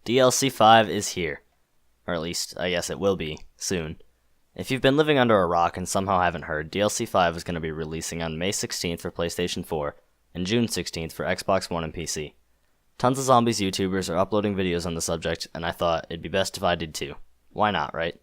DLC 5 is here. Or at least, I guess it will be, soon. If you've been living under a rock and somehow haven't heard, DLC 5 is going to be releasing on May 16th for PlayStation 4, and June 16th for Xbox One and PC. Tons of zombies YouTubers are uploading videos on the subject, and I thought it'd be best if I did too. Why not, right?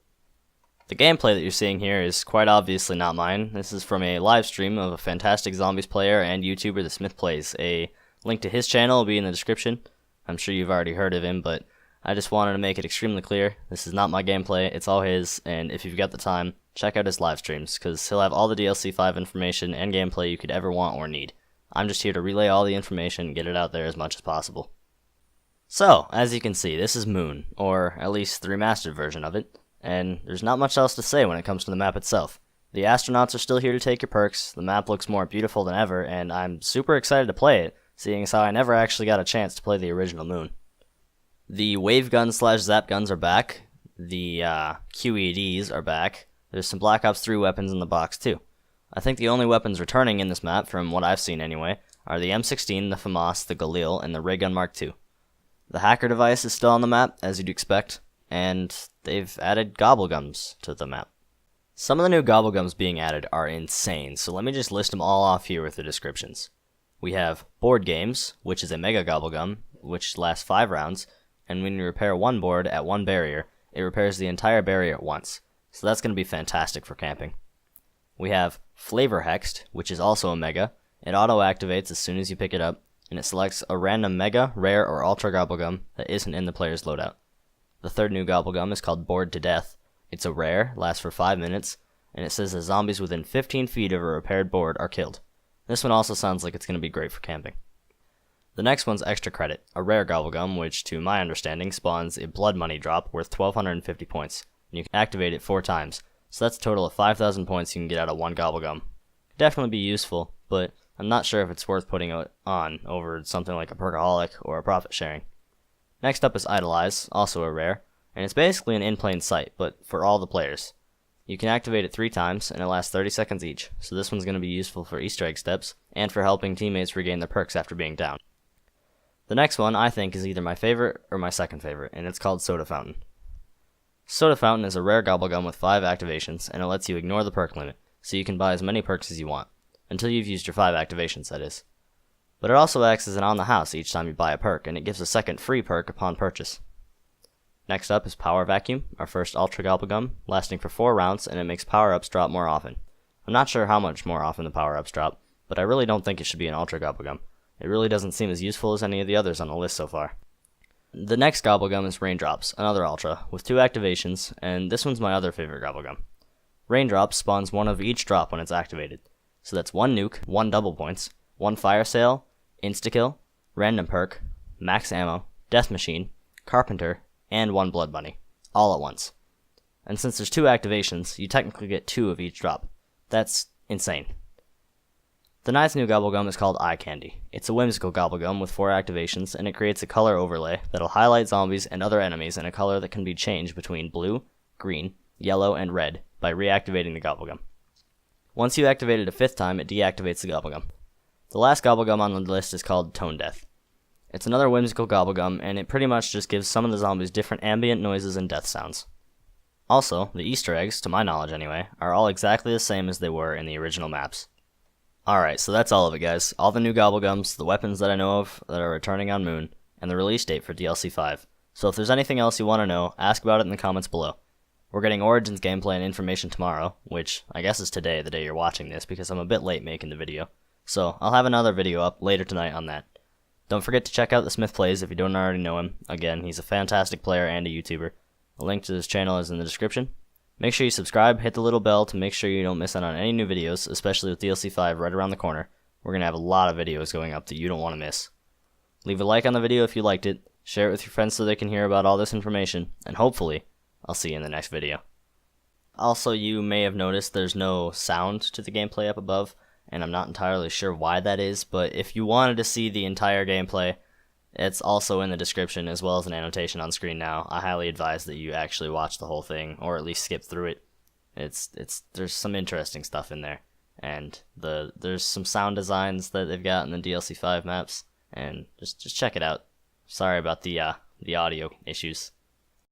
The gameplay that you're seeing here is quite obviously not mine. This is from a live stream of a fantastic zombies player and YouTuber, The Smith Plays. A link to his channel will be in the description. I'm sure you've already heard of him, but I just wanted to make it extremely clear. This is not my gameplay, it's all his, and if you've got the time, check out his live streams, because he'll have all the DLC 5 information and gameplay you could ever want or need. I'm just here to relay all the information and get it out there as much as possible. So, as you can see, this is Moon, or at least the remastered version of it, and there's not much else to say when it comes to the map itself. The astronauts are still here to take your perks, the map looks more beautiful than ever, and I'm super excited to play it, seeing as how I never actually got a chance to play the original Moon. The wave guns / zap guns are back, the QEDs are back, there's some Black Ops 3 weapons in the box too. I think the only weapons returning in this map, from what I've seen anyway, are the M16, the FAMAS, the Galil, and the Ray Gun Mark II. The hacker device is still on the map, as you'd expect, and they've added GOBBLEGUMS to the map. Some of the new GOBBLEGUMS being added are insane, so let me just list them all off here with the descriptions. We have Board Games, which is a Mega GOBBLEGUM, which lasts 5 rounds, and when you repair one board at one barrier, it repairs the entire barrier at once, so that's going to be fantastic for camping. We have Flavor Hexed, which is also a Mega. It auto-activates as soon as you pick it up, and it selects a random Mega, Rare, or Ultra GOBBLEGUM that isn't in the player's loadout. The third new GOBBLEGUM is called Bored to Death. It's a rare, lasts for 5 minutes, and it says that zombies within 15 feet of a repaired board are killed. This one also sounds like it's going to be great for camping. The next one's Extra Credit, a rare GOBBLEGUM which, to my understanding, spawns a blood money drop worth 1,250 points, and you can activate it 4 times, so that's a total of 5,000 points you can get out of one GOBBLEGUM. Could definitely be useful, but I'm not sure if it's worth putting it on over something like a Perkaholic or a Profit Sharing. Next up is Idolize, also a rare, and it's basically an in plain sight, but for all the players. You can activate it 3 times, and it lasts 30 seconds each, so this one's going to be useful for Easter egg steps, and for helping teammates regain their perks after being down. The next one, I think, is either my favorite or my second favorite, and it's called Soda Fountain. Soda Fountain is a rare GOBBLEGUM with 5 activations, and it lets you ignore the perk limit, so you can buy as many perks as you want, until you've used your 5 activations, that is. But it also acts as an on the house each time you buy a perk, and it gives a second free perk upon purchase. Next up is Power Vacuum, our first Ultra GOBBLEGUM, lasting for 4 rounds, and it makes power-ups drop more often. I'm not sure how much more often the power-ups drop, but I really don't think it should be an Ultra GOBBLEGUM. It really doesn't seem as useful as any of the others on the list so far. The next GOBBLEGUM is Raindrops, another Ultra, with 2 activations, and this one's my other favorite GOBBLEGUM. Raindrops spawns 1 of each drop when it's activated, so that's 1 nuke, 1 double points, 1 fire sale, insta-kill, random perk, max ammo, death machine, carpenter, and 1 blood bunny, all at once. And since there's 2 activations, you technically get 2 of each drop. That's insane. The 9th new GOBBLEGUM is called Eye Candy. It's a whimsical GOBBLEGUM with 4 activations, and it creates a color overlay that'll highlight zombies and other enemies in a color that can be changed between blue, green, yellow, and red by reactivating the GOBBLEGUM. Once you activate it a 5th time, it deactivates the GOBBLEGUM. The last GOBBLEGUM on the list is called Tone Death. It's another whimsical GOBBLEGUM, and it pretty much just gives some of the zombies different ambient noises and death sounds. Also, the Easter eggs, to my knowledge anyway, are all exactly the same as they were in the original maps. Alright, so that's all of it, guys. All the new GOBBLEGUMs, the weapons that I know of that are returning on Moon, and the release date for DLC 5. So if there's anything else you want to know, ask about it in the comments below. We're getting Origins gameplay and information tomorrow, which I guess is today, the day you're watching this, because I'm a bit late making the video. So I'll have another video up later tonight on that. Don't forget to check out The Smith Plays if you don't already know him. Again, he's a fantastic player and a YouTuber. A link to his channel is in the description. Make sure you subscribe, hit the little bell to make sure you don't miss out on any new videos, especially with DLC 5 right around the corner. We're going to have a lot of videos going up that you don't want to miss. Leave a like on the video if you liked it, share it with your friends so they can hear about all this information, and hopefully, I'll see you in the next video. Also, you may have noticed there's no sound to the gameplay up above, and I'm not entirely sure why that is, but if you wanted to see the entire gameplay, it's also in the description as well as an annotation on screen now. I highly advise that you actually watch the whole thing, or at least skip through it. There's some interesting stuff in there, and there's some sound designs that they've got in the DLC 5 maps, and just check it out. Sorry about the the audio issues.